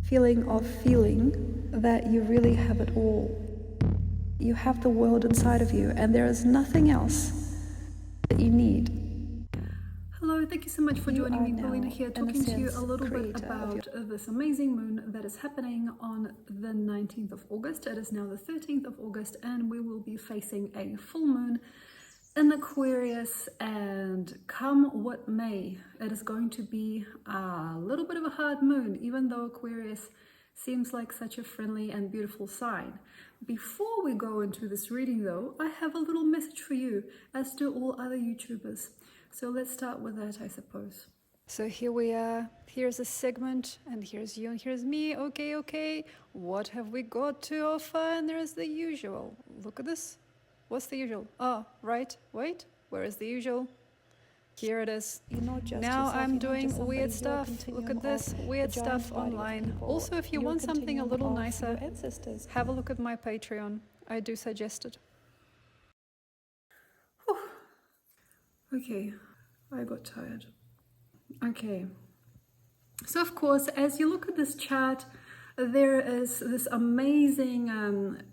feeling of feeling that you really have it all. You have the world inside of you, and there is nothing else that you need. Hello, thank you so much for joining me. Polina here, talking to you a little bit about this amazing moon that is happening on the 19th of August. It is now the 13th of August, and we will be facing a full moon in Aquarius, and come what may, it is going to be a little bit of a hard moon, even though Aquarius seems like such a friendly and beautiful sign. Before we go into this reading though, I have a little message for you, as do all other YouTubers. So let's start with that, I suppose. So here we are, here's a segment, and here's you and here's me. Okay, what have we got to offer? And there's the usual. Look at this. What's the usual? Oh, right, wait, where is the usual? Here it is. Now I'm doing weird stuff. Look at this, weird stuff online. Also, if you want something a little nicer, have a look at my Patreon. I do suggest it. Okay, I got tired. Okay, so of course, as you look at this chart, there is this amazing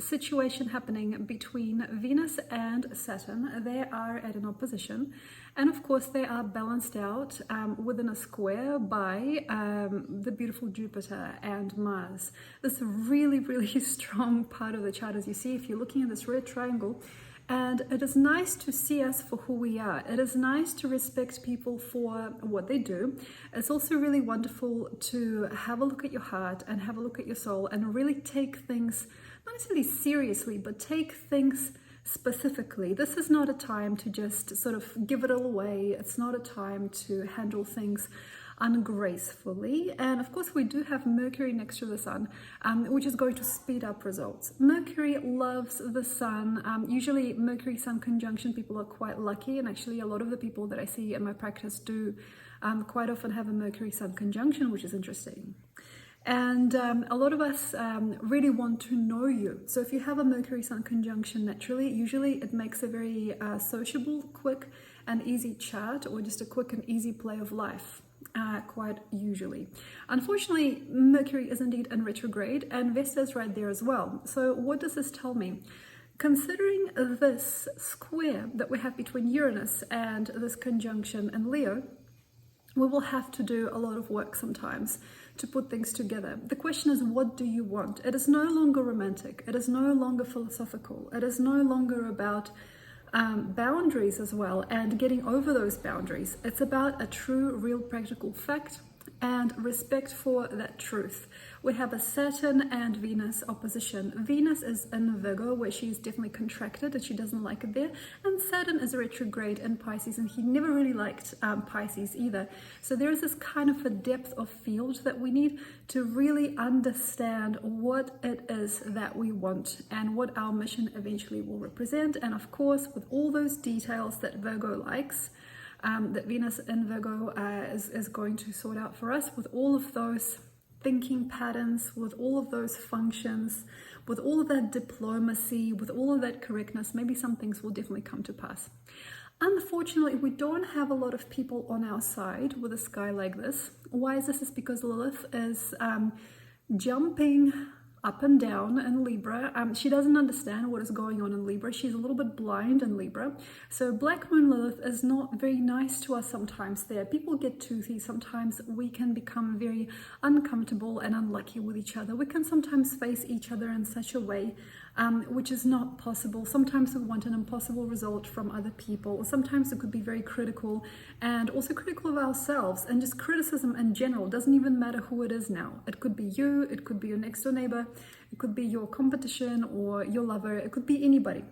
situation happening between Venus and Saturn. They are at an opposition, and of course they are balanced out within a square by the beautiful Jupiter and Mars. This really strong part of the chart, as you see if you're looking at this red triangle. And it is nice to see us for who we are. It is nice to respect people for what they do. It's also really wonderful to have a look at your heart and have a look at your soul and really take things, not necessarily seriously, but take things specifically. This is not a time to just sort of give it all away. It's not a time to handle things ungracefully. And of course we do have Mercury next to the Sun, which is going to speed up results. Mercury loves the Sun. Usually Mercury Sun conjunction people are quite lucky, and actually a lot of the people that I see in my practice do quite often have a Mercury Sun conjunction, which is interesting. And a lot of us really want to know you. So if you have a Mercury Sun conjunction naturally, usually it makes a very sociable, quick and easy chat, or just a quick and easy play of life. Quite usually. Unfortunately, Mercury is indeed in retrograde, and Vesta is right there as well. So what does this tell me? Considering this square that we have between Uranus and this conjunction in Leo, we will have to do a lot of work sometimes to put things together. The question is, what do you want? It is no longer romantic. It is no longer philosophical. It is no longer about boundaries as well and getting over those boundaries. It's about a true, real, practical fact and respect for that truth. We have a Saturn and Venus opposition. Venus is in Virgo, where she is definitely contracted and she doesn't like it there, and Saturn is retrograde in Pisces, and he never really liked Pisces either. So there is this kind of a depth of field that we need to really understand what it is that we want and what our mission eventually will represent. And of course, with all those details that Virgo likes, that Venus in Virgo is going to sort out for us, with all of those thinking patterns, with all of those functions, with all of that diplomacy, with all of that correctness. Maybe some things will definitely come to pass. Unfortunately, we don't have a lot of people on our side with a sky like this. Why is this? Is because Lilith is jumping up and down in Libra. She doesn't understand what is going on in Libra. She's a little bit blind in Libra. So Black Moon Lilith is not very nice to us sometimes there. People get toothy. Sometimes we can become very uncomfortable and unlucky with each other. We can sometimes face each other in such a way which is not possible. Sometimes we want an impossible result from other people. Sometimes it could be very critical, and also critical of ourselves, and just criticism in general. Doesn't even matter who it is now. It could be you, it could be your next door neighbor, it could be your competition or your lover, it could be anybody.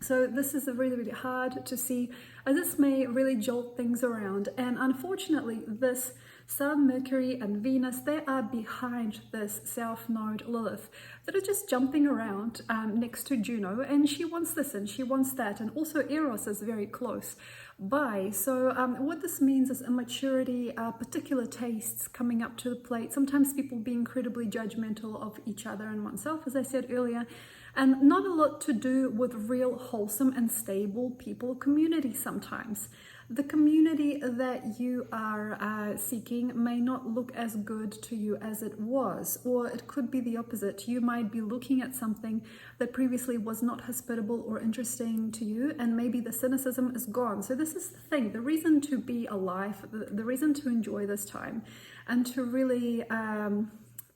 So this is really hard to see. This may really jolt things around, and unfortunately this Sun, Mercury and Venus, they are behind this South Node Lilith that are just jumping around next to Juno, and she wants this and she wants that, and also Eros is very close by. So what this means is immaturity, particular tastes coming up to the plate, sometimes people being incredibly judgmental of each other and oneself, as I said earlier, and not a lot to do with real wholesome and stable people community sometimes. the community that you are seeking may not look as good to you as it was, or it could be the opposite. You might be looking at something that previously was not hospitable or interesting to you, and maybe the cynicism is gone. So this is the thing, the reason to be alive, the reason to enjoy this time and to really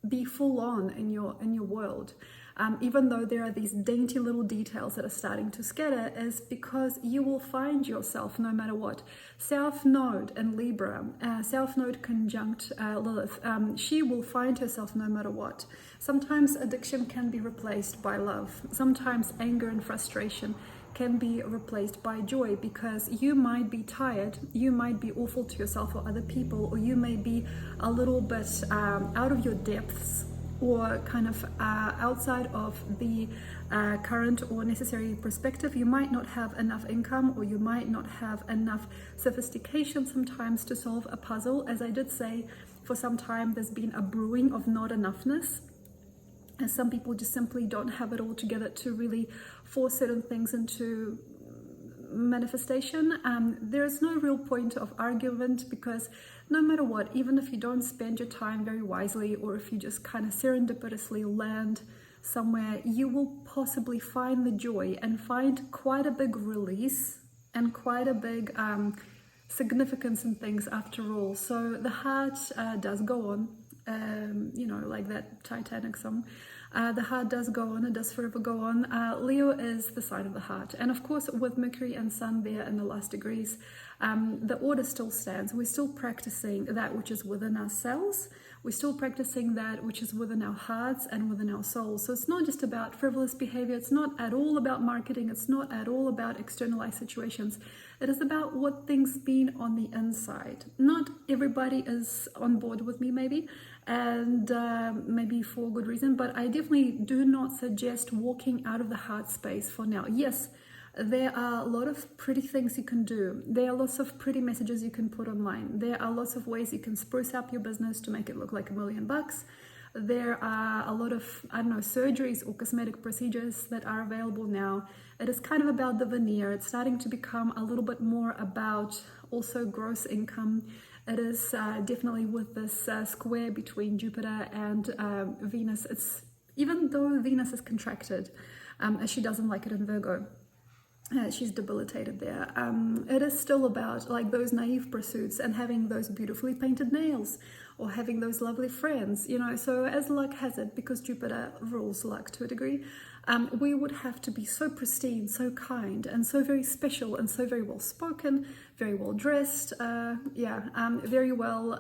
be full on in your world. Even though there are these dainty little details that are starting to scatter, is because you will find yourself no matter what. South Node in Libra, South Node conjunct Lilith, she will find herself no matter what. Sometimes addiction can be replaced by love. Sometimes anger and frustration can be replaced by joy, because you might be tired, you might be awful to yourself or other people, or you may be a little bit out of your depths, or kind of outside of the current or necessary perspective. You might not have enough income, or you might not have enough sophistication sometimes to solve a puzzle. As I did say, for some time there's been a brewing of not enoughness, and some people just simply don't have it all together to really force certain things into manifestation. There's no real point of argument, because no matter what, even if you don't spend your time very wisely, or if you just kind of serendipitously land somewhere, you will possibly find the joy and find quite a big release and quite a big significance in things after all. So the heart does go on, you know, like that Titanic song. The heart does go on, it does forever go on. Leo is the sign of the heart. And of course, with Mercury and Sun there in the last degrees, the order still stands. We're still practicing that which is within ourselves. We're still practicing that which is within our hearts and within our souls. So it's not just about frivolous behavior. It's not at all about marketing. It's not at all about externalized situations. It is about what things mean on the inside. Not everybody is on board with me, maybe, and maybe for good reason, but I definitely do not suggest walking out of the heart space for now. Yes, there are a lot of pretty things you can do. There are lots of pretty messages you can put online. There are lots of ways you can spruce up your business to make it look like $1 million. There are a lot of, I don't know, surgeries or cosmetic procedures that are available now. It is kind of about the veneer. It's starting to become a little bit more about also gross income. It is definitely with this square between Jupiter and Venus. It's, even though Venus is contracted, as she doesn't like it in Virgo, she's debilitated there. It is still about like those naive pursuits and having those beautifully painted nails, or having those lovely friends, you know. So as luck has it, because Jupiter rules luck to a degree, we would have to be so pristine, so kind, and so very special, and so very well spoken, very well dressed, very well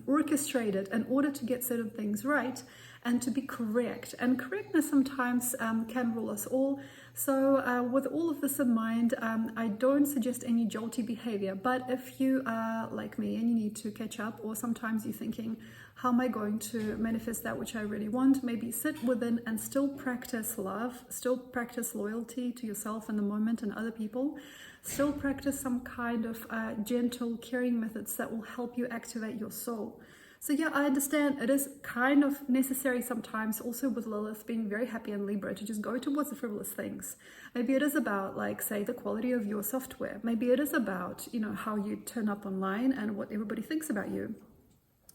orchestrated in order to get certain things right and to be correct. And correctness sometimes can rule us all. So with all of this in mind, I don't suggest any jolty behavior. But if you are like me and you need to catch up, or sometimes you're thinking, how am I going to manifest that which I really want? Maybe sit within and still practice love, still practice loyalty to yourself in the moment and other people, still practice some kind of gentle, caring methods that will help you activate your soul. So yeah, I understand it is kind of necessary sometimes, also with Lilith being very happy in Libra, to just go towards the frivolous things. Maybe it is about, like, say, the quality of your software. Maybe it is about, you know, how you turn up online and what everybody thinks about you.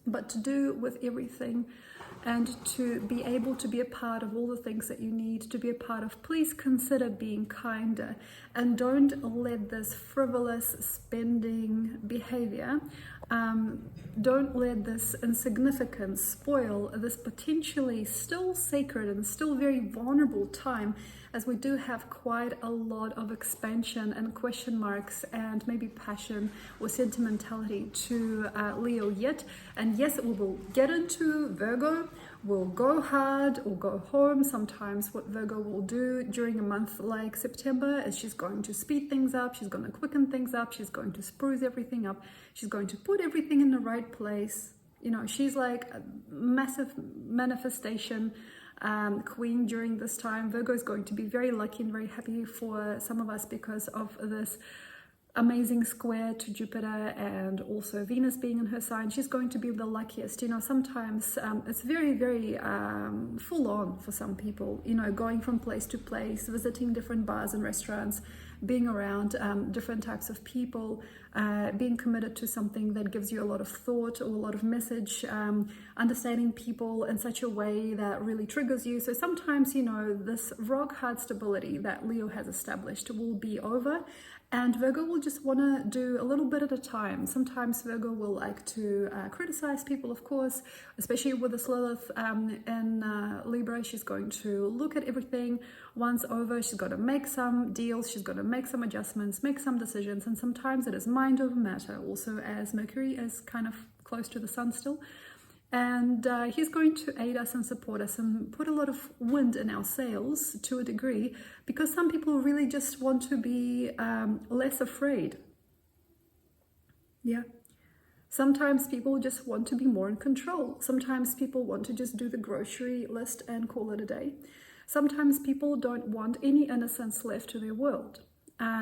But to do with everything and to be able to be a part of all the things that you need to be a part of, please consider being kinder, and don't let this frivolous spending behavior, don't let this insignificance spoil this potentially still sacred and still very vulnerable time, as we do have quite a lot of expansion and question marks and maybe passion or sentimentality to Leo yet. And yes, we will get into Virgo. We'll go hard or go home. Sometimes what Virgo will do during a month like September is she's going to speed things up, she's going to quicken things up, she's going to spruce everything up, she's going to put everything in the right place. You know, she's like a massive manifestation queen during this time. Virgo is going to be very lucky and very happy for some of us because of this amazing square to Jupiter, and also Venus being in her sign, she's going to be the luckiest. You know, sometimes it's very, very full on for some people, you know, going from place to place, visiting different bars and restaurants, being around different types of people, being committed to something that gives you a lot of thought or a lot of message, understanding people in such a way that really triggers you. So sometimes, you know, this rock hard stability that Leo has established will be over, and Virgo will just want to do a little bit at a time. Sometimes Virgo will like to criticize people, of course, especially with the Lilith in Libra. She's going to look at everything once over. She's got to make some deals. She's got to make some adjustments, make some decisions. And sometimes it is mind over matter, also as Mercury is kind of close to the sun still. And he's going to aid us and support us and put a lot of wind in our sails to a degree, because some people really just want to be less afraid. Yeah. Sometimes people just want to be more in control. Sometimes people want to just do the grocery list and call it a day. Sometimes people don't want any innocence left to their world.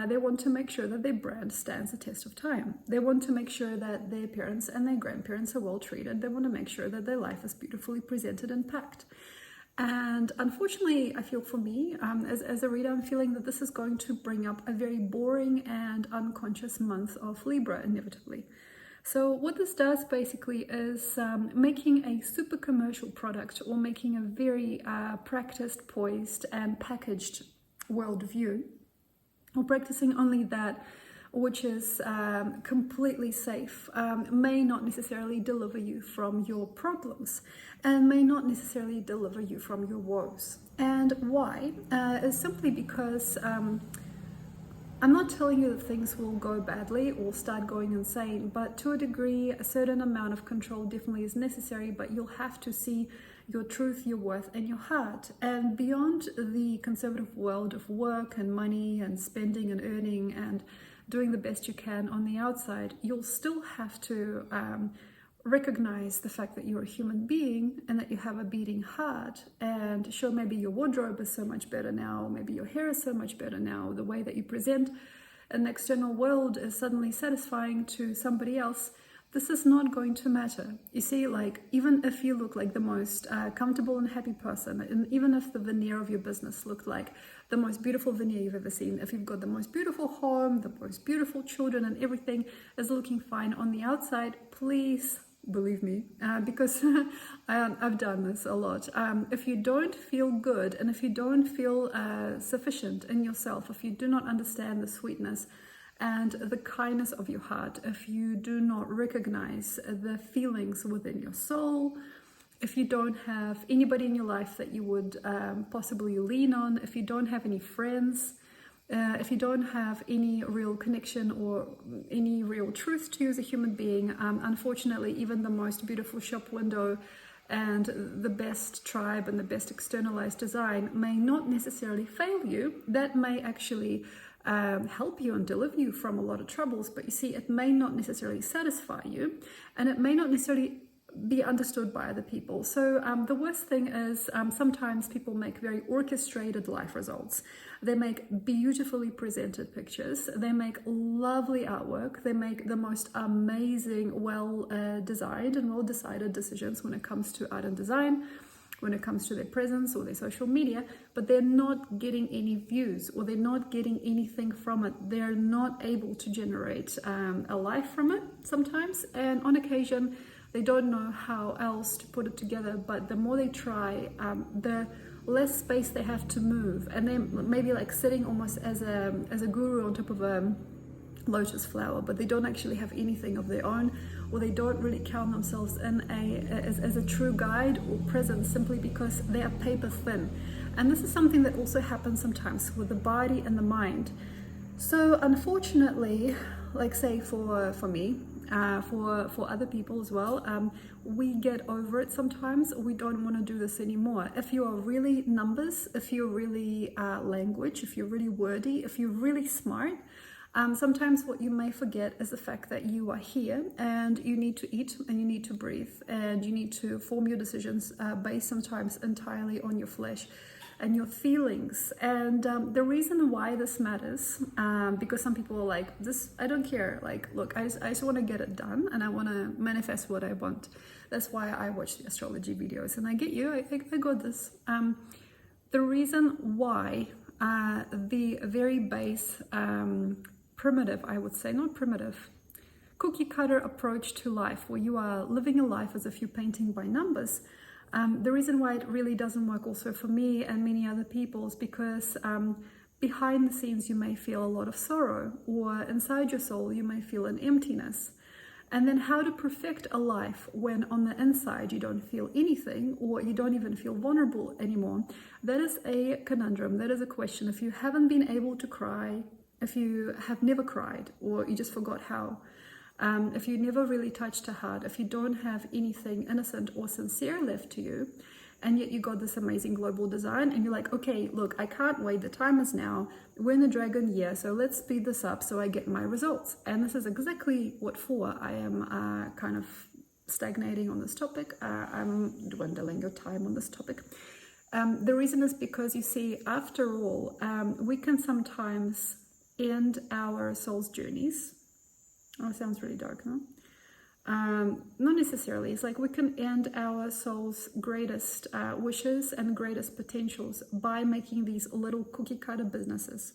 They want to make sure that their brand stands the test of time. They want to make sure that their parents and their grandparents are well treated. They want to make sure that their life is beautifully presented and packed. And unfortunately, I feel for me, as a reader, I'm feeling that this is going to bring up a very boring and unconscious month of Libra, inevitably. So what this does basically is making a super commercial product, or making a very practiced, poised and packaged worldview, or practicing only that which is completely safe, may not necessarily deliver you from your problems, and may not necessarily deliver you from your woes. And why? Is simply because I'm not telling you that things will go badly or start going insane, but to a degree, a certain amount of control definitely is necessary, but you'll have to see your truth, your worth, and your heart. And beyond the conservative world of work and money and spending and earning and doing the best you can on the outside, you'll still have to recognize the fact that you're a human being and that you have a beating heart. And sure, maybe your wardrobe is so much better now, maybe your hair is so much better now, the way that you present in the external world is suddenly satisfying to somebody else. This is not going to matter. You see, like, even if you look like the most comfortable and happy person, and even if the veneer of your business looked like the most beautiful veneer you've ever seen, if you've got the most beautiful home, the most beautiful children, and everything is looking fine on the outside, please believe me, because I've done this a lot. If you don't feel good, and if you don't feel sufficient in yourself, if you do not understand the sweetness and the kindness of your heart, if you do not recognize the feelings within your soul, if you don't have anybody in your life that you would possibly lean on, if you don't have any friends, if you don't have any real connection or any real truth to you as a human being, unfortunately, even the most beautiful shop window and the best tribe and the best externalized design may not necessarily fail you. That may actually help you and deliver you from a lot of troubles, but you see, it may not necessarily satisfy you, and it may not necessarily be understood by other people. So the worst thing is sometimes people make very orchestrated life results. They make beautifully presented pictures. They make lovely artwork. They make the most amazing, well designed and well decided decisions when it comes to art and design, when it comes to their presence or their social media, but they're not getting any views, or they're not getting anything from it. They're not able to generate a life from it sometimes, and on occasion they don't know how else to put it together. But the more they try, the less space they have to move, and then maybe like sitting almost as a guru on top of a lotus flower, but they don't actually have anything of their own, or they don't really count themselves in as a true guide or presence, simply because they are paper thin. And this is something that also happens sometimes with the body and the mind. So unfortunately, like say for me, for other people as well, we get over it sometimes. We don't want to do this anymore. If you are really numbers, if you're really language, if you're really wordy, if you're really smart, sometimes what you may forget is the fact that you are here and you need to eat and you need to breathe and you need to form your decisions based sometimes entirely on your flesh. and your feelings. And the reason why this matters, because some people are like, this, I don't care. Like, look, I just want to get it done and I want to manifest what I want. That's why I watch the astrology videos, and I get you, I got this. The reason why the very base, primitive, I would say, not primitive, cookie cutter approach to life, where you are living your life as if you're painting by numbers, the reason why it really doesn't work also for me and many other people is because behind the scenes you may feel a lot of sorrow, or inside your soul you may feel an emptiness. And then how to perfect a life when on the inside you don't feel anything, or you don't even feel vulnerable anymore? That is a conundrum. That is a question. If you haven't been able to cry, if you have never cried, or you just forgot how, if you never really touched a heart, if you don't have anything innocent or sincere left to you, and yet you got this amazing global design, and you're like, okay, look, I can't wait, the time is now, we're in the dragon year, so let's speed this up so I get my results. And this is exactly what for. I am kind of stagnating on this topic. I'm dwindling your time on this topic. The reason is because, you see, after all, we can sometimes end our soul's journeys. Oh, it sounds really dark, no? Not necessarily. It's like we can end our soul's greatest wishes and greatest potentials by making these little cookie cutter businesses.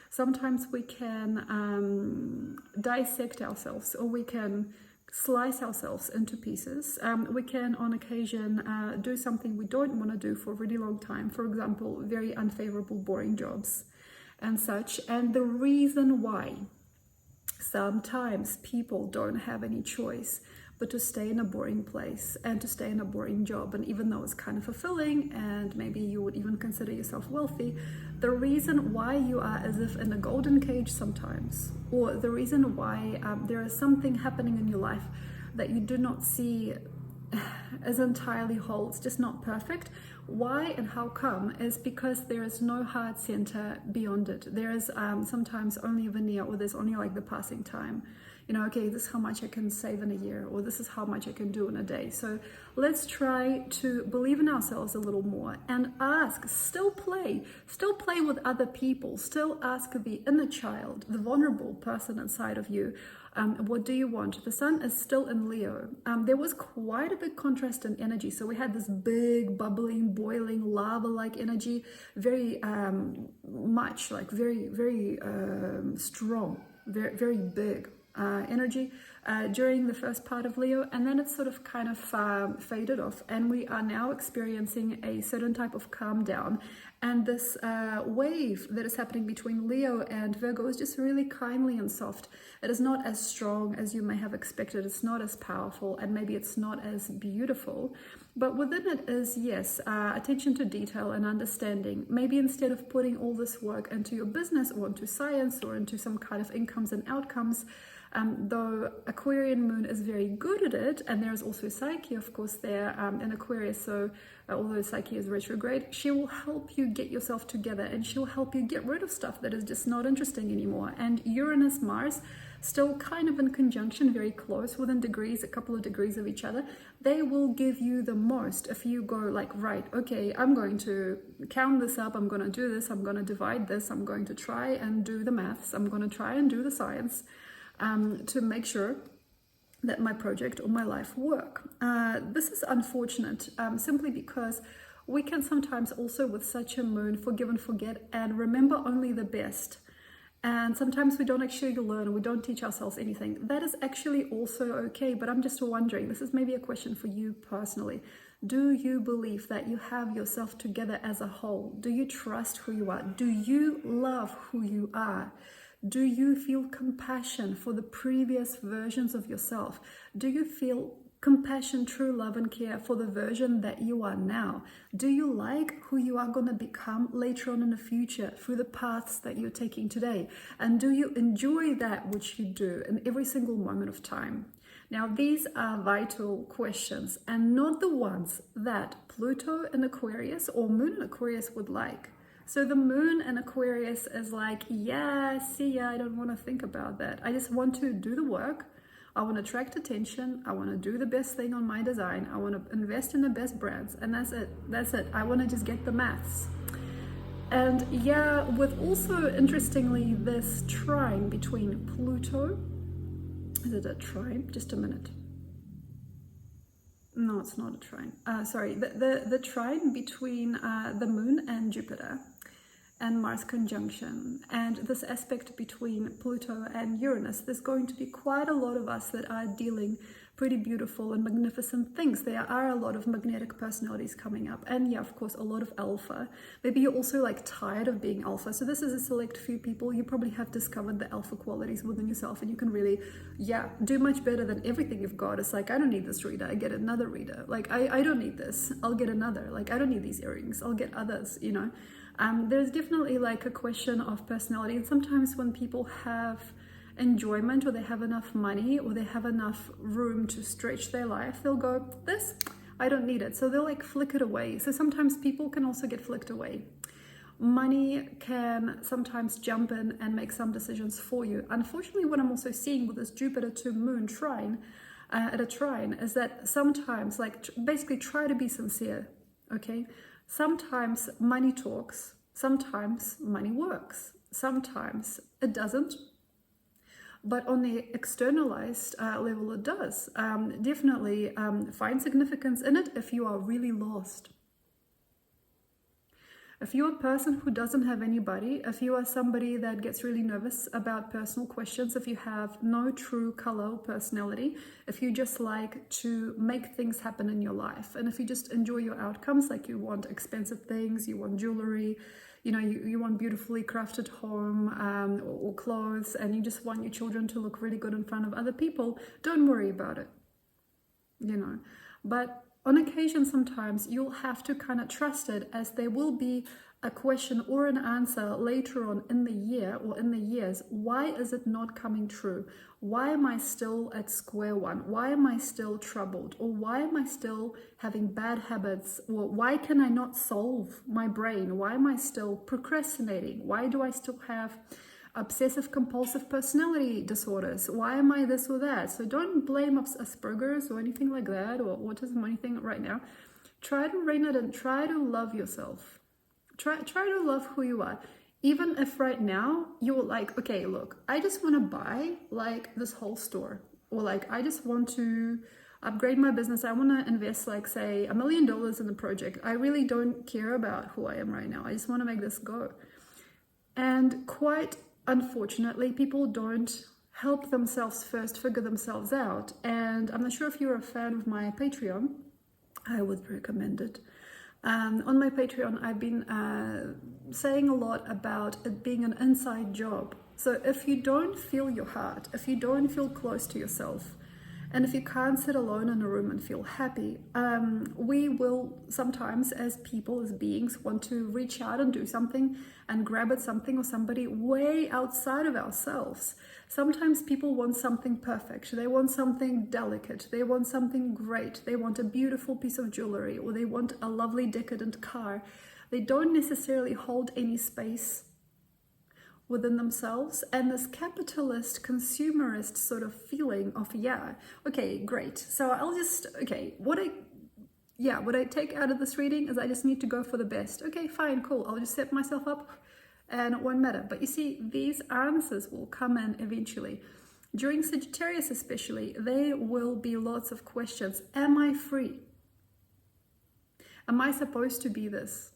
Sometimes we can dissect ourselves, or we can slice ourselves into pieces. We can on occasion do something we don't want to do for a really long time. For example, very unfavorable, boring jobs and such. And the reason why sometimes people don't have any choice but to stay in a boring place and to stay in a boring job, and even though it's kind of fulfilling and maybe you would even consider yourself wealthy, the reason why you are as if in a golden cage sometimes, or the reason why there is something happening in your life that you do not see as entirely whole, it's just not perfect. Why and how come is because there is no heart center beyond it. There is sometimes only a veneer, or there's only like the passing time. You know, okay, this is how much I can save in a year, or this is how much I can do in a day. So let's try to believe in ourselves a little more and ask, still play with other people, still ask the inner child, the vulnerable person inside of you, what do you want? The sun is still in Leo. There was quite a big contrast in energy. So we had this big, bubbling, boiling, lava-like energy, very much like very, very strong, very, very big energy during the first part of Leo, and then it sort of kind of faded off, and we are now experiencing a certain type of calm down, and this wave that is happening between Leo and Virgo is just really kindly and soft. It is not as strong as you may have expected, it's not as powerful, and maybe it's not as beautiful, but within it is, yes, attention to detail and understanding. Maybe instead of putting all this work into your business or into science or into some kind of incomes and outcomes, though Aquarian moon is very good at it, and there's also Psyche, of course, there in Aquarius, so although Psyche is retrograde, she will help you get yourself together, and she'll help you get rid of stuff that is just not interesting anymore. And Uranus, Mars, still kind of in conjunction, very close, within degrees, a couple of degrees of each other, they will give you the most if you go like, right, okay, I'm going to count this up, I'm going to do this, I'm going to divide this, I'm going to try and do the maths, I'm going to try and do the science, to make sure that my project or my life work. This is unfortunate, simply because we can sometimes also, with such a moon, forgive and forget and remember only the best. And sometimes we don't actually learn, we don't teach ourselves anything. That is actually also okay, but I'm just wondering, this is maybe a question for you personally. Do you believe that you have yourself together as a whole? Do you trust who you are? Do you love who you are? Do you feel compassion for the previous versions of yourself? Do you feel compassion, true love and care for the version that you are now? Do you like who you are going to become later on in the future through the paths that you're taking today? And do you enjoy that which you do in every single moment of time? Now, these are vital questions, and not the ones that Pluto in Aquarius or Moon in Aquarius would like. So the moon in Aquarius is like, yeah, see ya, I don't want to think about that. I just want to do the work. I want to attract attention. I want to do the best thing on my design. I want to invest in the best brands. And that's it. That's it. I want to just get the maths. And yeah, with also, interestingly, this trine between Pluto. Is it a trine? Just a minute. No, it's not a trine. Sorry, the trine between the Moon and Jupiter and Mars conjunction, and this aspect between Pluto and Uranus. There's going to be quite a lot of us that are dealing pretty beautiful and magnificent things. There are a lot of magnetic personalities coming up, and yeah, of course, a lot of alpha. Maybe you're also like tired of being alpha, so this is a select few people. You probably have discovered the alpha qualities within yourself, and you can really, yeah, do much better than everything you've got. It's like, I don't need this reader, I get another reader. Like, I don't need this, I'll get another. Like, I don't need these earrings, I'll get others, you know. There's definitely like a question of personality, and sometimes when people have enjoyment, or they have enough money, or they have enough room to stretch their life, they'll go, this, I don't need it. So they'll like flick it away. So sometimes people can also get flicked away. Money can sometimes jump in and make some decisions for you. Unfortunately, what I'm also seeing with this Jupiter to Moon trine, at a trine, is that sometimes, like, basically try to be sincere, okay? Sometimes money talks, sometimes money works, sometimes it doesn't, but on the externalized level it does. Definitely find significance in it if you are really lost. If you're a person who doesn't have anybody, if you are somebody that gets really nervous about personal questions, if you have no true color or personality, if you just like to make things happen in your life, and if you just enjoy your outcomes, like you want expensive things, you want jewelry, you know, you want beautifully crafted home or clothes, and you just want your children to look really good in front of other people, don't worry about it, you know. But on occasion, sometimes you'll have to kind of trust it, as there will be a question or an answer later on in the year or in the years. Why is it not coming true? Why am I still at square one? Why am I still troubled? Or why am I still having bad habits? Or why can I not solve my brain? Why am I still procrastinating? Why do I still have obsessive compulsive personality disorders? Why am I this or that? So don't blame Asperger's or anything like that, or autism or anything right now. Try to rein it in. Try to love yourself. Try to love who you are. Even if right now you're like, okay, look, I just want to buy like this whole store, or like I just want to upgrade my business. I want to invest like, say, $1 million in the project. I really don't care about who I am right now. I just want to make this go. And quite unfortunately, people don't help themselves first, figure themselves out. And I'm not sure if you're a fan of my Patreon. I would recommend it. On my Patreon, I've been saying a lot about it being an inside job. So if you don't feel your heart, if you don't feel close to yourself, and if you can't sit alone in a room and feel happy, we will sometimes, as people, as beings, want to reach out and do something and grab at something or somebody way outside of ourselves. Sometimes people want something perfect. They want something delicate. They want something great. They want a beautiful piece of jewelry, or they want a lovely decadent car. They don't necessarily hold any space within themselves, and this capitalist consumerist sort of feeling of, yeah, okay, great, so I'll just, okay, what I take out of this reading is I just need to go for the best. Okay, fine, cool, I'll just set myself up and it won't matter. But you see, these answers will come in eventually. During Sagittarius especially, there will be lots of questions. Am I free? Am I supposed to be this?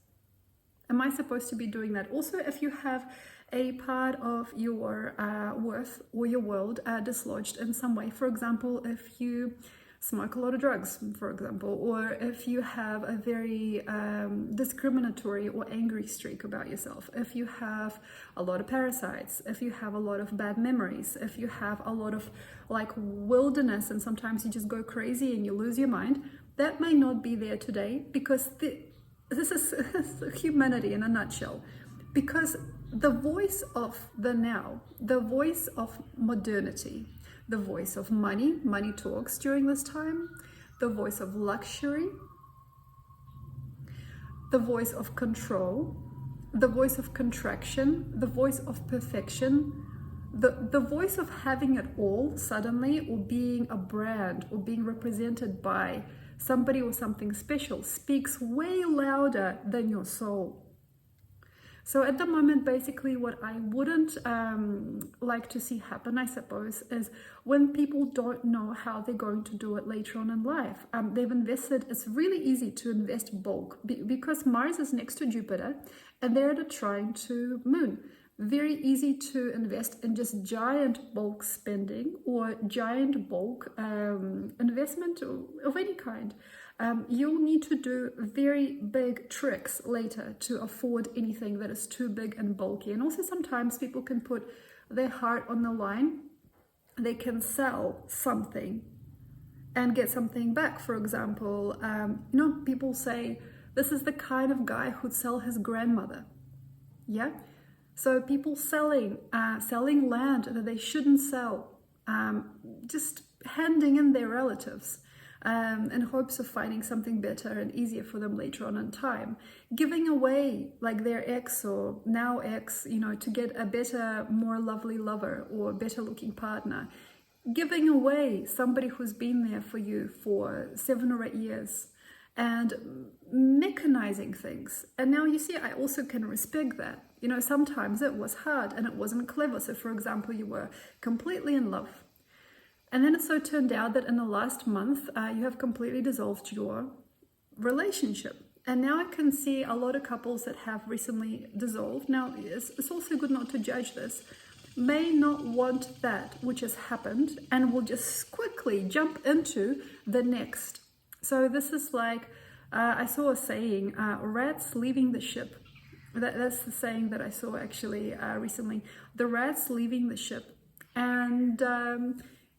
Am I supposed to be doing that? Also, if you have a part of your worth or your world dislodged in some way, for example, if you smoke a lot of drugs, for example, or if you have a very discriminatory or angry streak about yourself, if you have a lot of parasites, if you have a lot of bad memories, if you have a lot of like wilderness and sometimes you just go crazy and you lose your mind, that may not be there today, because this is humanity in a nutshell. Because the voice of the now, the voice of modernity, the voice of money talks during this time, the voice of luxury, the voice of control, the voice of contraction, the voice of perfection, the voice of having it all suddenly, or being a brand, or being represented by somebody or something special, speaks way louder than your soul. So at the moment, basically what I wouldn't like to see happen, I suppose, is when people don't know how they're going to do it later on in life. They've invested, it's really easy to invest bulk because Mars is next to Jupiter and they're at a trine to Moon. Very easy to invest in just giant bulk spending or giant bulk investment of any kind. You'll need to do very big tricks later to afford anything that is too big and bulky. And also sometimes people can put their heart on the line. They can sell something and get something back. For example, people say, this is the kind of guy who'd sell his grandmother. Yeah? So people selling land that they shouldn't sell, just handing in their relatives. In hopes of finding something better and easier for them later on in time. Giving away like their ex or now ex, to get a better, more lovely lover or better looking partner. Giving away somebody who's been there for you for 7 or 8 years and mechanizing things. And now you see, I also can respect that. Sometimes it was hard and it wasn't clever. So for example, you were completely in love. And then it so turned out that in the last month, you have completely dissolved your relationship. And now I can see a lot of couples that have recently dissolved. Now, it's also good not to judge this. May not want that which has happened and will just quickly jump into the next. So this is like, I saw a saying, rats leaving the ship. That's the saying that I saw actually recently. The rats leaving the ship. And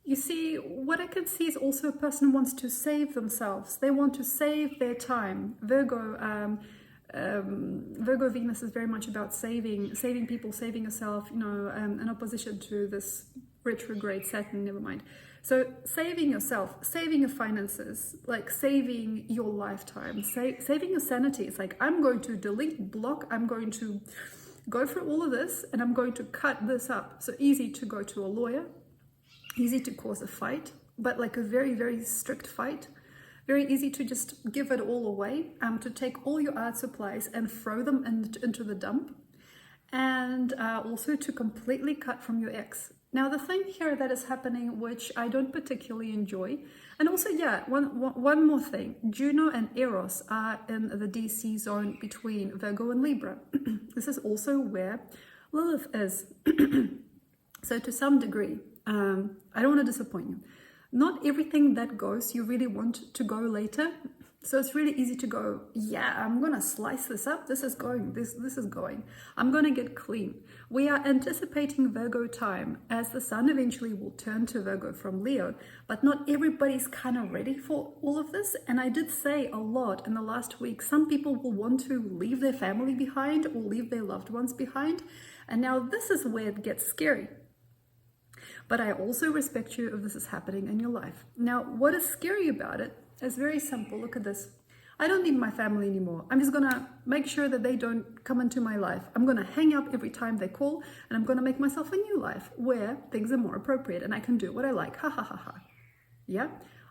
you see, what I can see is also a person who wants to save themselves. They want to save their time. Virgo Venus is very much about saving people, saving yourself, in opposition to this retrograde Saturn, never mind. So saving yourself, saving your finances, like saving your lifetime, saving your sanity. It's like, I'm going to delete, block, I'm going to go through all of this and I'm going to cut this up. So easy to go to a lawyer. Easy to cause a fight, but like a very, very strict fight. Very easy to just give it all away, to take all your art supplies and throw them into the dump. And also to completely cut from your ex. Now, the thing here that is happening, which I don't particularly enjoy, and also, one more thing. Juno and Eros are in the DC zone between Virgo and Libra. This is also where Lilith is. So to some degree, I don't want to disappoint you. Not everything that goes you really want to go later. So it's really easy to go, yeah, I'm going to slice this up. This is going. This is going. I'm going to get clean. We are anticipating Virgo time as the sun eventually will turn to Virgo from Leo. But not everybody's kind of ready for all of this. And I did say a lot in the last week. Some people will want to leave their family behind or leave their loved ones behind. And now this is where it gets scary. But I also respect you if this is happening in your life. Now, what is scary about it is very simple. Look at this. I don't need my family anymore. I'm just going to make sure that they don't come into my life. I'm going to hang up every time they call, and I'm going to make myself a new life where things are more appropriate and I can do what I like. Ha ha ha ha. Yeah?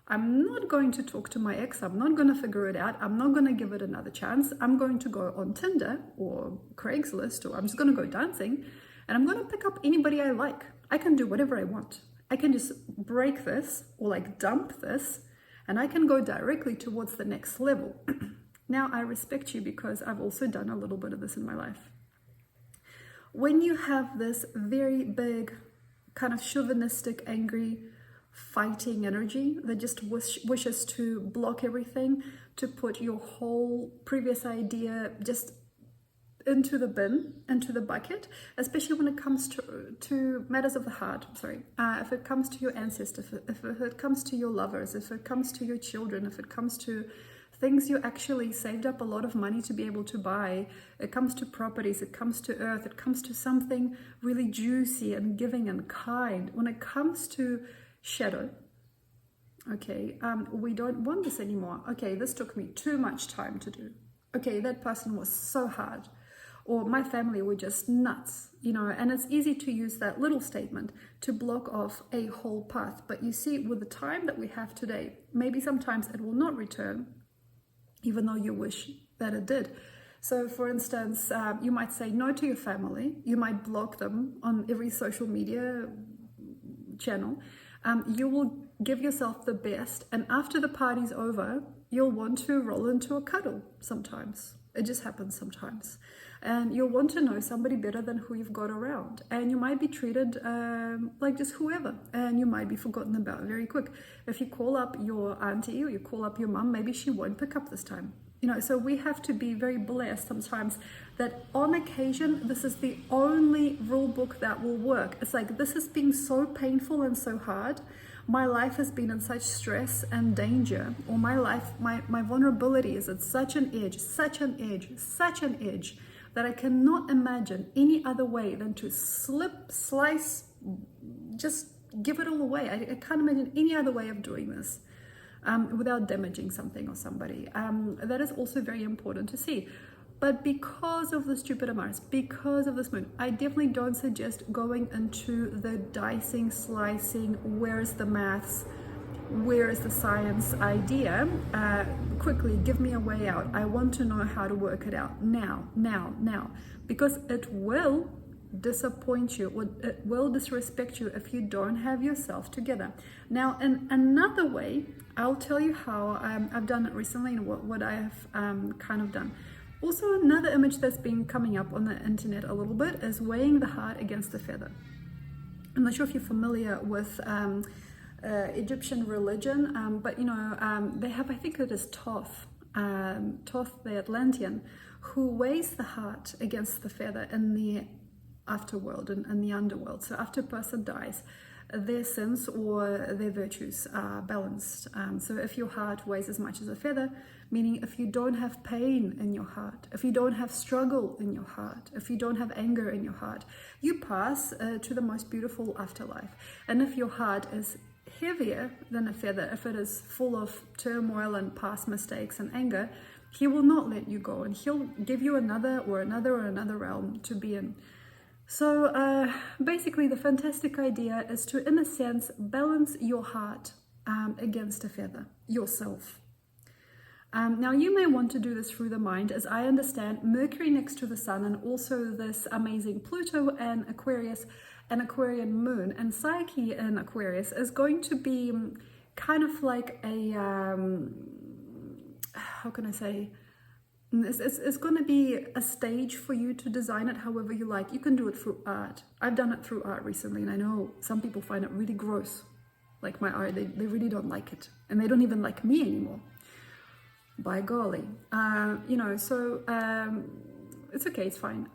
I'm not going to talk to my ex. I'm not going to figure it out. I'm not going to give it another chance. I'm going to go on Tinder or Craigslist, or I'm just going to go dancing, and I'm going to pick up anybody I like. I can do whatever I want. I can just break this or like dump this, and I can go directly towards the next level. Now, I respect you because I've also done a little bit of this in my life. When you have this very big, kind of chauvinistic, angry, fighting energy that just wishes to block everything, to put your whole previous idea just into the bin, into the bucket, especially when it comes to matters of the heart. If it comes to your ancestors, if it comes to your lovers, if it comes to your children, if it comes to things you actually saved up a lot of money to be able to buy, it comes to properties, it comes to earth, it comes to something really juicy and giving and kind. When it comes to shadow, okay, we don't want this anymore. Okay, this took me too much time to do. Okay, that person was so hard. Or my family were just nuts, and it's easy to use that little statement to block off a whole path. But you see, with the time that we have today, maybe sometimes it will not return, even though you wish that it did. So, for instance, you might say no to your family. You might block them on every social media channel. You will give yourself the best, and after the party's over, you'll want to roll into a cuddle sometimes. It just happens sometimes. And you'll want to know somebody better than who you've got around. And you might be treated like just whoever, and you might be forgotten about very quick. If you call up your auntie or you call up your mum, maybe she won't pick up this time. You know, so we have to be very blessed sometimes that on occasion, this is the only rule book that will work. It's like, this has been so painful and so hard. My life has been in such stress and danger, or my life, my vulnerability is at such an edge, that I cannot imagine any other way than to slip, slice, just give it all away. I can't imagine any other way of doing this. Without damaging something or somebody. That is also very important to see. But because of this Jupiter Mars, because of this moon, I definitely don't suggest going into the dicing, slicing, where's the maths, where's the science idea. Quickly, give me a way out. I want to know how to work it out now. Because it will disappoint you, or it will disrespect you if you don't have yourself together. Now, in another way, I'll tell you how I've done it recently and what I have kind of done. Also, another image that's been coming up on the internet a little bit is weighing the heart against the feather. I'm not sure if you're familiar with Egyptian religion, but you know, they have, I think it is Thoth, the Atlantean, who weighs the heart against the feather in the afterworld and the underworld. So after a person dies, their sins or their virtues are balanced. So if your heart weighs as much as a feather, meaning if you don't have pain in your heart, if you don't have struggle in your heart, if you don't have anger in your heart, you pass to the most beautiful afterlife. And if your heart is heavier than a feather, if it is full of turmoil and past mistakes and anger, he will not let you go, and he'll give you another realm to be in. So basically the fantastic idea is to, in a sense, balance your heart against a feather, yourself. Now you may want to do this through the mind. As I understand, Mercury next to the Sun, and also this amazing Pluto and Aquarius, an Aquarian moon, and Psyche in Aquarius is going to be kind of like a, how can I say, it's going to be a stage for you to design it however you like. You can do it through art. I've done it through art recently, and I know some people find it really gross, like my art. They really don't like it, and they don't even like me anymore. By golly. You know, so it's okay, it's fine.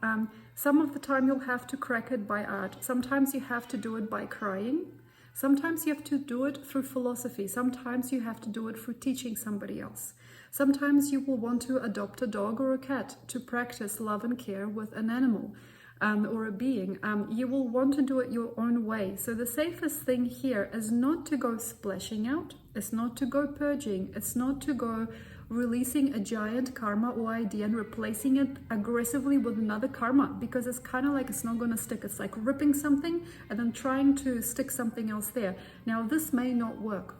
Some of the time you'll have to crack it by art. Sometimes you have to do it by crying. Sometimes you have to do it through philosophy. Sometimes you have to do it through teaching somebody else. Sometimes you will want to adopt a dog or a cat to practice love and care with an animal or a being. You will want to do it your own way. So the safest thing here is not to go splashing out. It's not to go purging. It's not to go releasing a giant karma or idea and replacing it aggressively with another karma, because it's kind of like it's not going to stick. It's like ripping something and then trying to stick something else there. Now this may not work.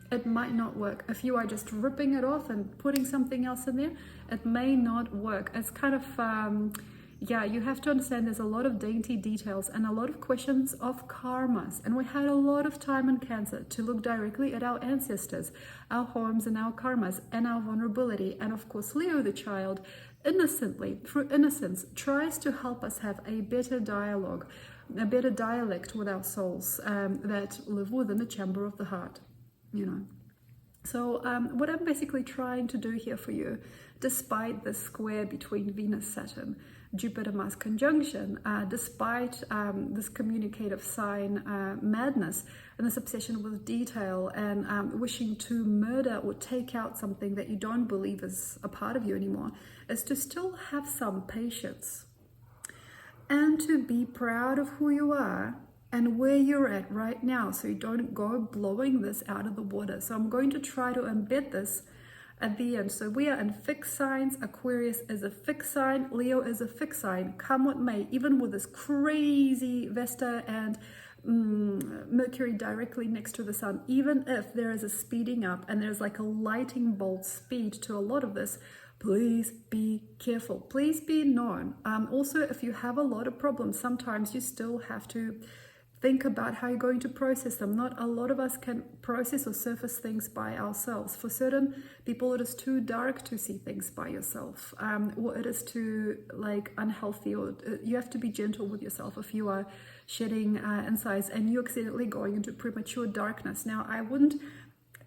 It might not work. If you are just ripping it off and putting something else in there, it may not work. It's kind of yeah, you have to understand there's a lot of dainty details and a lot of questions of karmas. And we had a lot of time in Cancer to look directly at our ancestors, our homes and our karmas and our vulnerability. And of course, Leo the child, innocently, through innocence, tries to help us have a better dialogue, a better dialect with our souls that live within the chamber of the heart, you know. So what I'm basically trying to do here for you, despite the square between Venus, Saturn, Jupiter, Mars conjunction, despite this communicative sign madness and this obsession with detail and wishing to murder or take out something that you don't believe is a part of you anymore, is to still have some patience and to be proud of who you are and where you're at right now, so you don't go blowing this out of the water. So I'm going to try to embed this at the end. So we are in fixed signs. Aquarius is a fixed sign. Leo is a fixed sign. Come what may, even with this crazy Vesta and Mercury directly next to the Sun, even if there is a speeding up and there's like a lightning bolt speed to a lot of this, Please be careful. Please be known. Also, if you have a lot of problems, sometimes you still have to think about how you're going to process them. Not a lot of us can process or surface things by ourselves. For certain people, it is too dark to see things by yourself, or it is too unhealthy, or you have to be gentle with yourself if you are shedding insides and you're accidentally going into premature darkness. Now, I wouldn't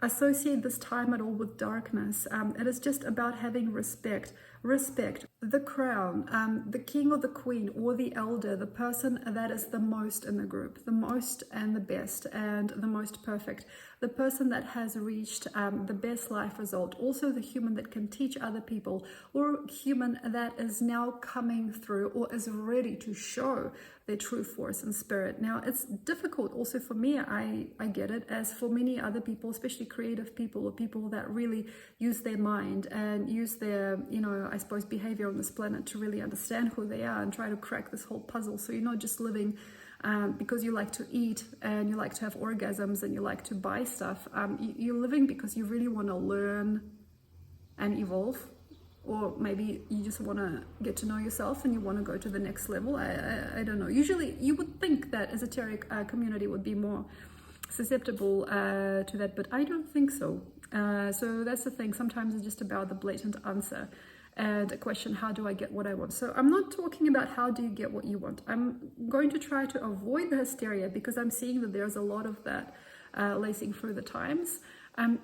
associate this time at all with darkness. It is just about having respect. Respect the crown, the king or the queen or the elder, the person that is the most in the group, the most and the best and the most perfect, the person that has reached the best life result, also the human that can teach other people, or human that is now coming through or is ready to show their true force and spirit. Now, it's difficult also for me, I get it, as for many other people, especially creative people or people that really use their mind and use their, I suppose, behavior on this planet to really understand who they are and try to crack this whole puzzle. So you're not just living because you like to eat and you like to have orgasms and you like to buy stuff. You're living because you really want to learn and evolve. Or maybe you just want to get to know yourself and you want to go to the next level. I don't know. Usually you would think that esoteric community would be more susceptible to that, but I don't think so. So that's the thing. Sometimes it's just about the blatant answer and a question, how do I get what I want? So I'm not talking about how do you get what you want. I'm going to try to avoid the hysteria because I'm seeing that there's a lot of that lacing through the times.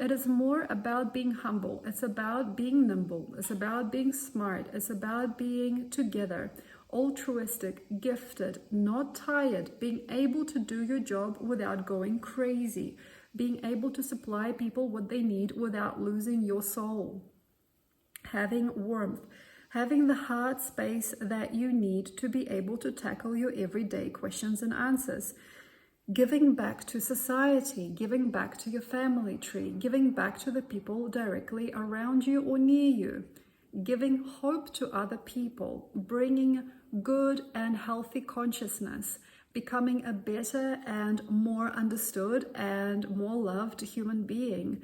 It is more about being humble. It's about being nimble. It's about being smart. It's about being together, altruistic, gifted, not tired, being able to do your job without going crazy, being able to supply people what they need without losing your soul, having warmth, having the heart space that you need to be able to tackle your everyday questions and answers. Giving back to society, giving back to your family tree, giving back to the people directly around you or near you, giving hope to other people, bringing good and healthy consciousness, becoming a better and more understood and more loved human being.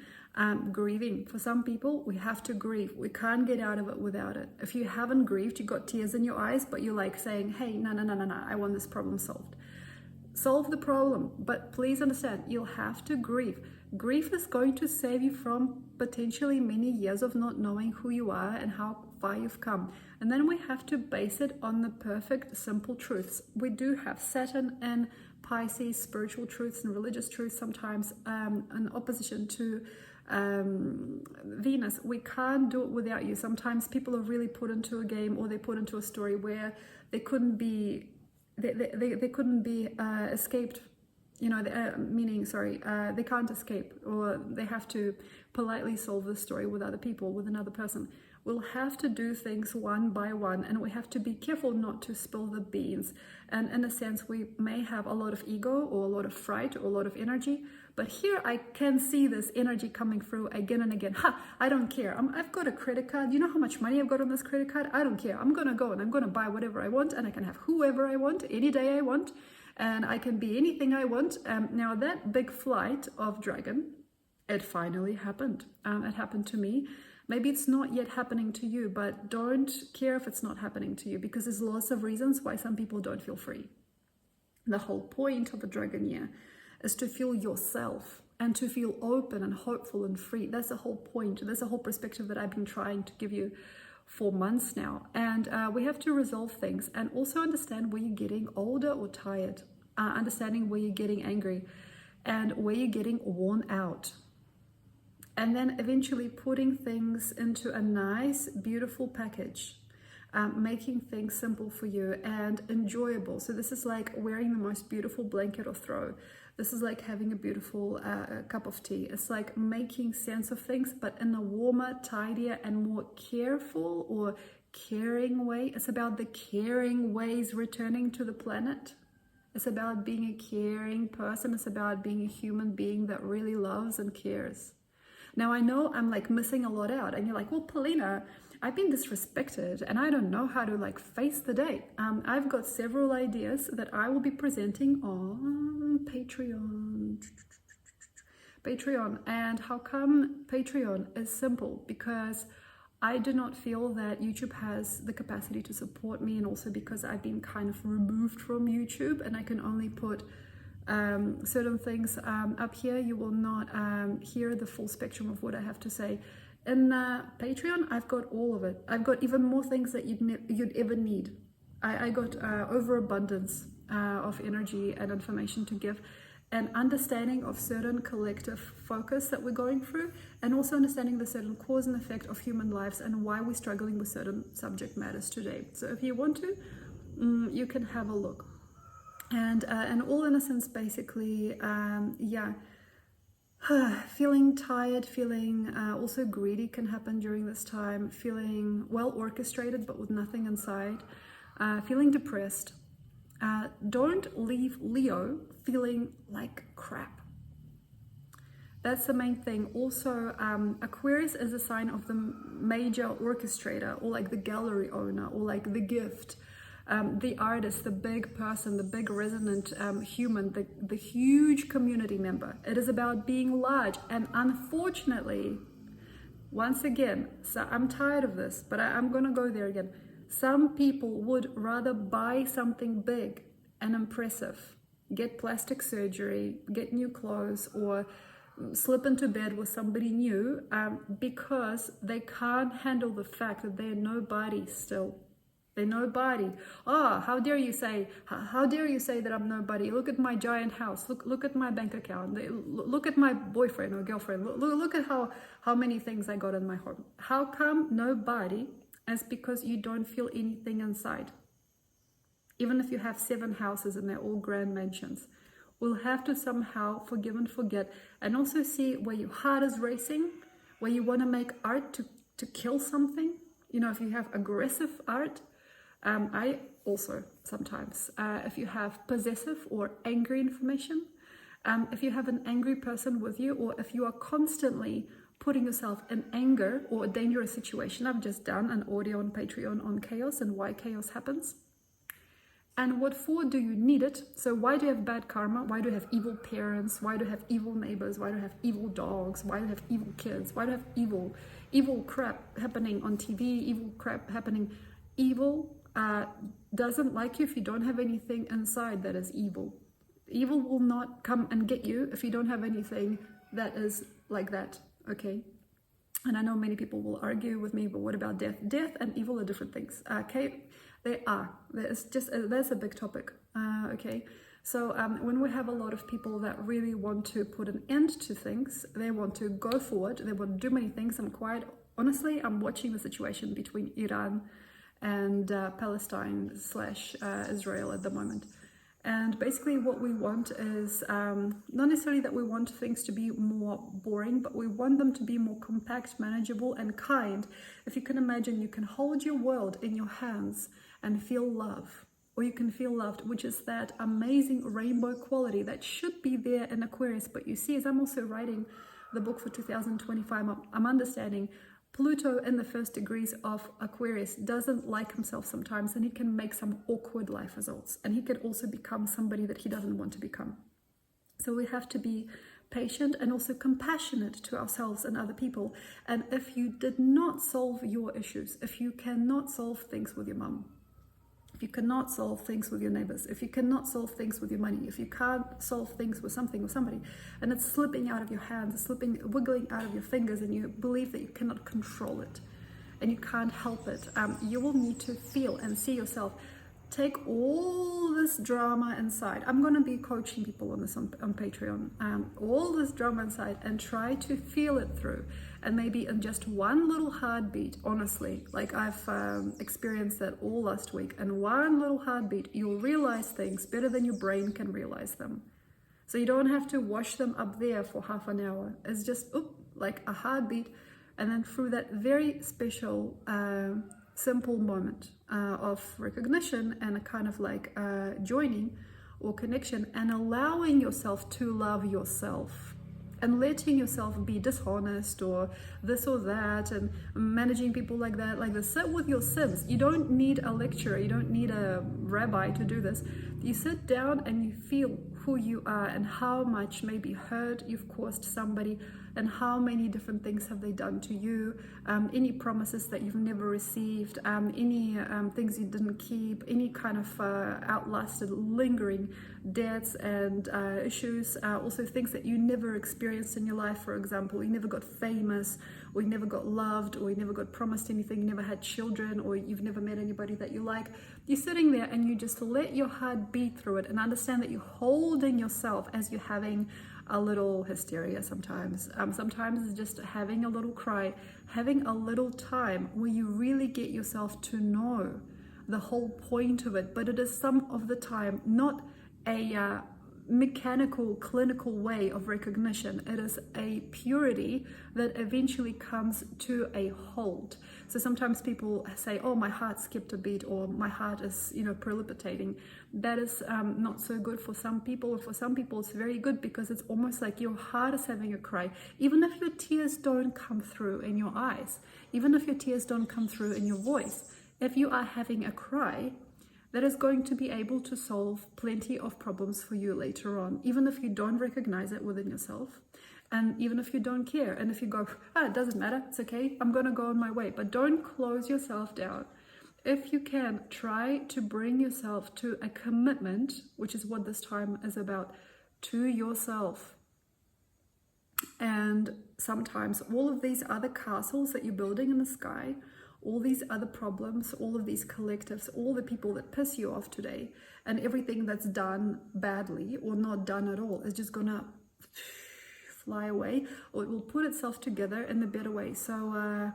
Grieving. For some people, we have to grieve. We can't get out of it without it. If you haven't grieved, you got tears in your eyes, but you're like saying, hey, no, I want this problem solved. Solve the problem, but please understand, you'll have to grieve. Grief is going to save you from potentially many years of not knowing who you are and how far you've come. And then we have to base it on the perfect, simple truths. We do have Saturn and Pisces, spiritual truths and religious truths, sometimes in opposition to Venus. We can't do it without you. Sometimes people are really put into a game or they put into a story where they couldn't be escaped, they can't escape, or they have to politely solve the story with other people, with another person. We'll have to do things one by one, and we have to be careful not to spill the beans. And in a sense, we may have a lot of ego or a lot of fright or a lot of energy, but here I can see this energy coming through again and again. I don't care. I've got a credit card. You know how much money I've got on this credit card? I don't care. I'm going to go and I'm going to buy whatever I want, and I can have whoever I want, any day I want, and I can be anything I want. Now that big flight of dragon, it finally happened. It happened to me. Maybe it's not yet happening to you, but don't care if it's not happening to you, because there's lots of reasons why some people don't feel free. The whole point of a dragon year is to feel yourself and to feel open and hopeful and free. That's the whole point. That's the whole perspective that I've been trying to give you for months now. And we have to resolve things and also understand where you're getting older or tired, understanding where you're getting angry and where you're getting worn out. And then eventually putting things into a nice, beautiful package, making things simple for you and enjoyable. So this is like wearing the most beautiful blanket or throw. This is like having a beautiful cup of tea. It's like making sense of things, but in a warmer, tidier, and more careful or caring way. It's about the caring ways returning to the planet. It's about being a caring person. It's about being a human being that really loves and cares. Now, I know I'm like missing a lot out, and you're like, well, Polina, I've been disrespected and I don't know how to like face the day. I've got several ideas that I will be presenting on Patreon. And how come Patreon is simple? Because I do not feel that YouTube has the capacity to support me, and also because I've been kind of removed from YouTube and I can only put certain things up here. You will not hear the full spectrum of what I have to say. In Patreon, I've got all of it. I've got even more things that you'd ever need. I got overabundance of energy and information to give, and understanding of certain collective focus that we're going through, and also understanding the certain cause and effect of human lives and why we're struggling with certain subject matters today. So if you want to, you can have a look. And all innocence, basically, feeling tired, feeling also greedy can happen during this time, feeling well orchestrated but with nothing inside, feeling depressed. Don't leave Leo feeling like crap. That's the main thing. Also, Aquarius is a sign of the major orchestrator, or like the gallery owner, or like the gift, the artist, the big person, the big resonant human, the huge community member. It is about being large. And unfortunately, once again, so I'm tired of this, but I'm going to go there again. Some people would rather buy something big and impressive, get plastic surgery, get new clothes, or slip into bed with somebody new, because they can't handle the fact that they're nobody still. They're nobody. How dare you say that I'm nobody? Look at my giant house. Look at my bank account. Look at my boyfriend or girlfriend. Look at how many things I got in my home. How come nobody? It's because you don't feel anything inside. Even if you have 7 houses and they're all grand mansions, we'll have to somehow forgive and forget, and also see where your heart is racing, where you want to make art to kill something. You know, if you have aggressive art, I also sometimes, if you have possessive or angry information, if you have an angry person with you, or if you are constantly putting yourself in anger or a dangerous situation. I've just done an audio on Patreon on chaos and why chaos happens. And what for do you need it? So why do you have bad karma? Why do you have evil parents? Why do you have evil neighbors? Why do you have evil dogs? Why do you have evil kids? Why do you have evil crap happening on TV? Evil crap happening. Evil doesn't like you if you don't have anything inside that is evil. Evil will not come and get you if you don't have anything that is like that. Okay, and I know many people will argue with me, but what about death? Death and evil are different things. Okay, they are. There's a big topic. Okay, so when we have a lot of people that really want to put an end to things, they want to go forward, they want to do many things. And quite honestly, I'm watching the situation between Iran and Palestine / Israel at the moment. And basically what we want is not necessarily that we want things to be more boring, but we want them to be more compact, manageable, and kind. If you can imagine, you can hold your world in your hands and feel love, or you can feel loved, which is that amazing rainbow quality that should be there in Aquarius. But you see, as I'm also writing the book for 2025, I'm understanding Pluto in the first degrees of Aquarius doesn't like himself sometimes, and he can make some awkward life results, and he can also become somebody that he doesn't want to become. So we have to be patient and also compassionate to ourselves and other people. And if you did not solve your issues, if you cannot solve things with your mom, if you cannot solve things with your neighbors, if you cannot solve things with your money, if you can't solve things with something, with somebody, and it's slipping out of your hands, wiggling out of your fingers, and you believe that you cannot control it and you can't help it, you will need to feel and see yourself. Take all this drama inside. I'm going to be coaching people on this on Patreon. All this drama inside, and try to feel it through. And maybe in just one little heartbeat, honestly, like I've experienced that all last week, and one little heartbeat, you'll realize things better than your brain can realize them. So you don't have to wash them up there for half an hour. It's just like a heartbeat, and then through that very special simple moment of recognition and a kind of like joining or connection, and allowing yourself to love yourself, and letting yourself be dishonest or this or that, and managing people like that, like this. Sit with your sins. You don't need a lecturer, you don't need a rabbi to do this. You sit down and you feel who you are and how much maybe hurt you've caused somebody, and how many different things have they done to you, any promises that you've never received, any things you didn't keep, any kind of outlasted lingering debts and issues, also things that you never experienced in your life. For example, you never got famous, or you never got loved, or you never got promised anything, you never had children, or you've never met anybody that you like. You're sitting there and you just let your heart beat through it and understand that you're holding yourself as you're having a little hysteria sometimes. Sometimes it's just having a little cry, having a little time where you really get yourself to know the whole point of it. But it is some of the time not a mechanical, clinical way of recognition. It is a purity that eventually comes to a halt. So sometimes people say, oh, my heart skipped a beat, or my heart is, palpitating. That is not so good for some people. For some people, it's very good, because it's almost like your heart is having a cry. Even if your tears don't come through in your eyes, even if your tears don't come through in your voice, if you are having a cry, that is going to be able to solve plenty of problems for you later on, even if you don't recognize it within yourself, and even if you don't care, and if you go, it doesn't matter, it's okay, I'm going to go on my way. But don't close yourself down. If you can, try to bring yourself to a commitment, which is what this time is about, to yourself. And sometimes all of these other castles that you're building in the sky, all these other problems, all of these collectives, all the people that piss you off today, and everything that's done badly or not done at all is just gonna fly away, or it will put itself together in a better way. So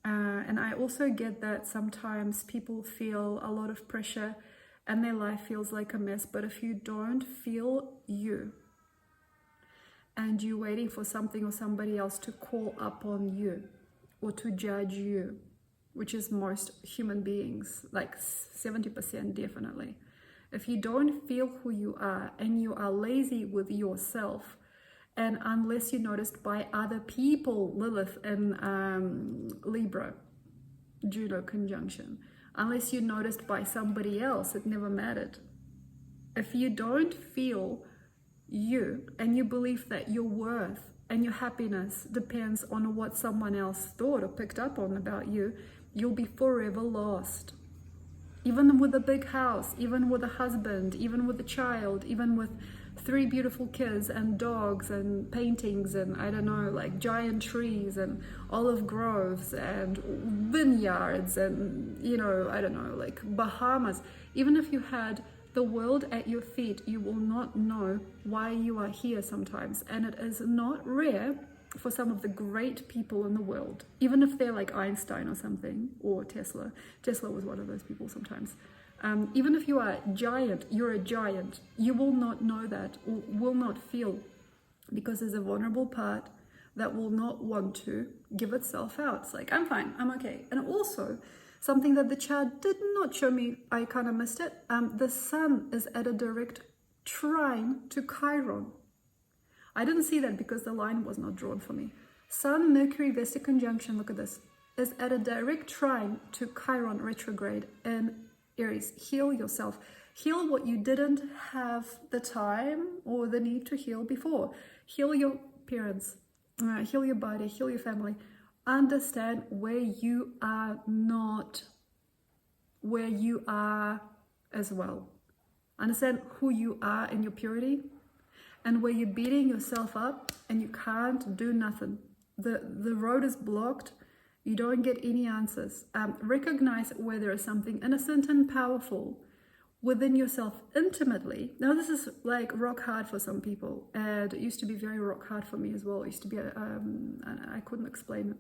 and I also get that sometimes people feel a lot of pressure and their life feels like a mess. But if you don't feel you, and you're waiting for something or somebody else to call up on you, or to judge you, which is most human beings, like 70% definitely. If you don't feel who you are, and you are lazy with yourself, and unless you're noticed by other people, Lilith and Libra, Juno conjunction, unless you're noticed by somebody else, it never mattered. If you don't feel you, and you believe that your worth and your happiness depends on what someone else thought or picked up on about you, you'll be forever lost. Even with a big house, even with a husband, even with a child, even with 3 beautiful kids and dogs and paintings and I don't know, like giant trees and olive groves and vineyards and, I don't know, like Bahamas. Even if you had the world at your feet, you will not know why you are here sometimes. And it is not rare for some of the great people in the world, even if they're like Einstein or something, or Tesla. Tesla was one of those people sometimes. Even if you are you're a giant, you will not know that, or will not feel, because there's a vulnerable part that will not want to give itself out. It's like, I'm fine, I'm okay. And also, something that the chart did not show me, I kind of missed it. The sun is at a direct trine to Chiron. I didn't see that because the line was not drawn for me. Sun, Mercury, Vesta conjunction, look at this, is at a direct trine to Chiron retrograde in Aries. Heal yourself. Heal what you didn't have the time or the need to heal before. Heal your parents, heal your body, heal your family. Understand where you are not, where you are as well. Understand who you are in your purity, and where you're beating yourself up and you can't do nothing. The road is blocked. You don't get any answers. Recognize where there is something innocent and powerful within yourself intimately. Now this is like rock hard for some people, and it used to be very rock hard for me as well. It used to be, I couldn't explain it.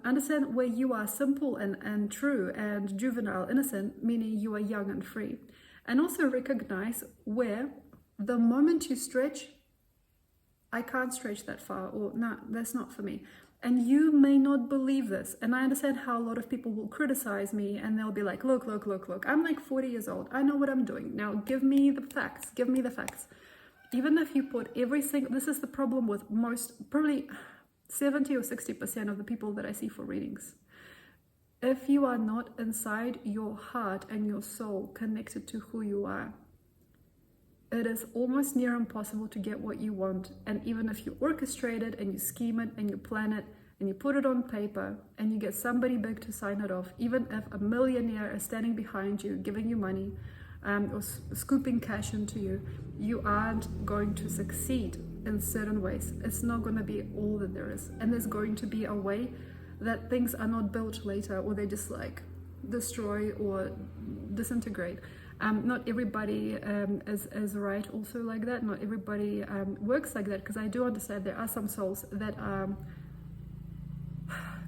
Understand where you are simple and true and juvenile, innocent, meaning you are young and free. And also recognize where the moment you stretch, I can't stretch that far, or no, that's not for me. And you may not believe this. And I understand how a lot of people will criticize me and they'll be like, look, I'm like 40 years old. I know what I'm doing. Now give me the facts. Give me the facts. Even if you put every single, this is the problem with most, probably 70 or 60% of the people that I see for readings. If you are not inside your heart and your soul connected to who you are, it is almost near impossible to get what you want. And even if you orchestrate it and you scheme it and you plan it and you put it on paper and you get somebody big to sign it off, even if a millionaire is standing behind you, giving you money, or scooping cash into you, you aren't going to succeed in certain ways. It's not going to be all that there is. And there's going to be a way that things are not built later, or they just like destroy or disintegrate. Not everybody is right also like that. Not everybody works like that, because I do understand there are some souls that are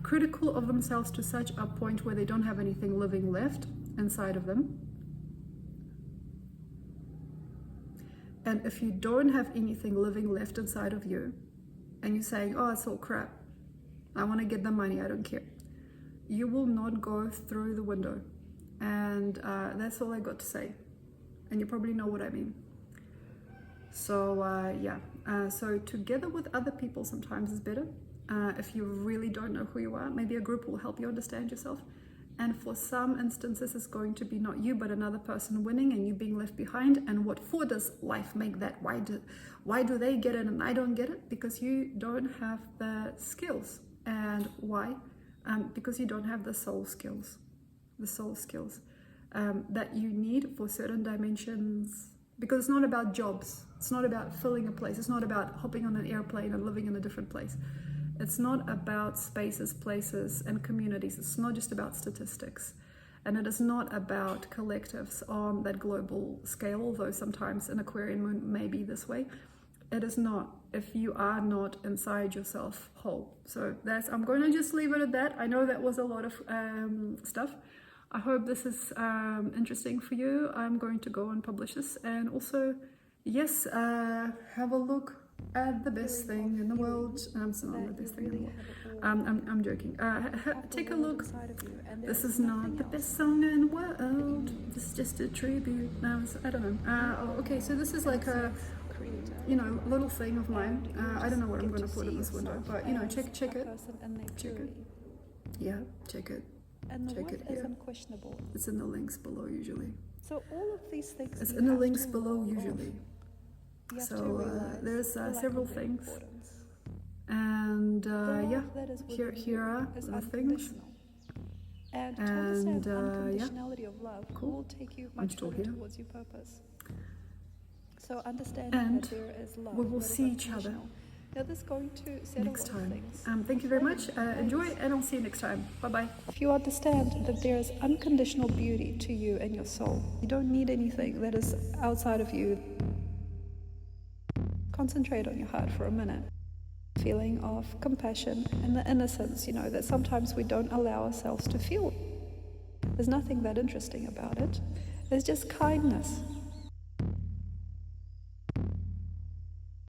critical of themselves to such a point where they don't have anything living left inside of them. And if you don't have anything living left inside of you, and you're saying, oh, it's all crap, I want to get the money, I don't care, you will not go through the window. And that's all I got to say. And you probably know what I mean. So so together with other people sometimes is better. If you really don't know who you are, maybe a group will help you understand yourself. And for some instances, it's going to be not you, but another person winning and you being left behind. And what for does life make that? Why do they get it and I don't get it? Because you don't have the skills. And why? Because you don't have the soul skills. The soul skills that you need for certain dimensions. Because it's not about jobs. It's not about filling a place. It's not about hopping on an airplane and living in a different place. It's not about spaces, places, and communities. It's not just about statistics. And it is not about collectives on that global scale, although sometimes an Aquarian moon may be this way. It is not, if you are not inside yourself whole. So I'm going to just leave it at that. I know that was a lot of stuff. I hope this is interesting for you. I'm going to go and publish this. And also, yes, have a look at the best thing in the world. It's not the best thing in the world. I'm joking. Take a look. This is not the best song in the world. This is just a tribute. No, I don't know. Okay, so this is like a, little thing of mine. I don't know what I'm going to put in this window, but check it. Check it. Yeah, check it. And the check worth it is here. unquestionable. It's in the links below usually. So all of these things. It's you in the have links to below work usually. on. You have to So realize there's the lack several of things. importance. And The yeah, love that is within here are you is the things. unconditional. And to understand yeah, unconditionality of love cool. will take you I'm much still further here. towards your purpose. So understanding And that there is love. we will that is see each other unconditional. Now this is going to settle next a lot of time. things. Thank you very much. Enjoy, and I'll see you next time. Bye-bye. If you understand that there is unconditional beauty to you and your soul, you don't need anything that is outside of you. Concentrate on your heart for a minute. Feeling of compassion and the innocence, that sometimes we don't allow ourselves to feel. There's nothing that interesting about it. There's just kindness.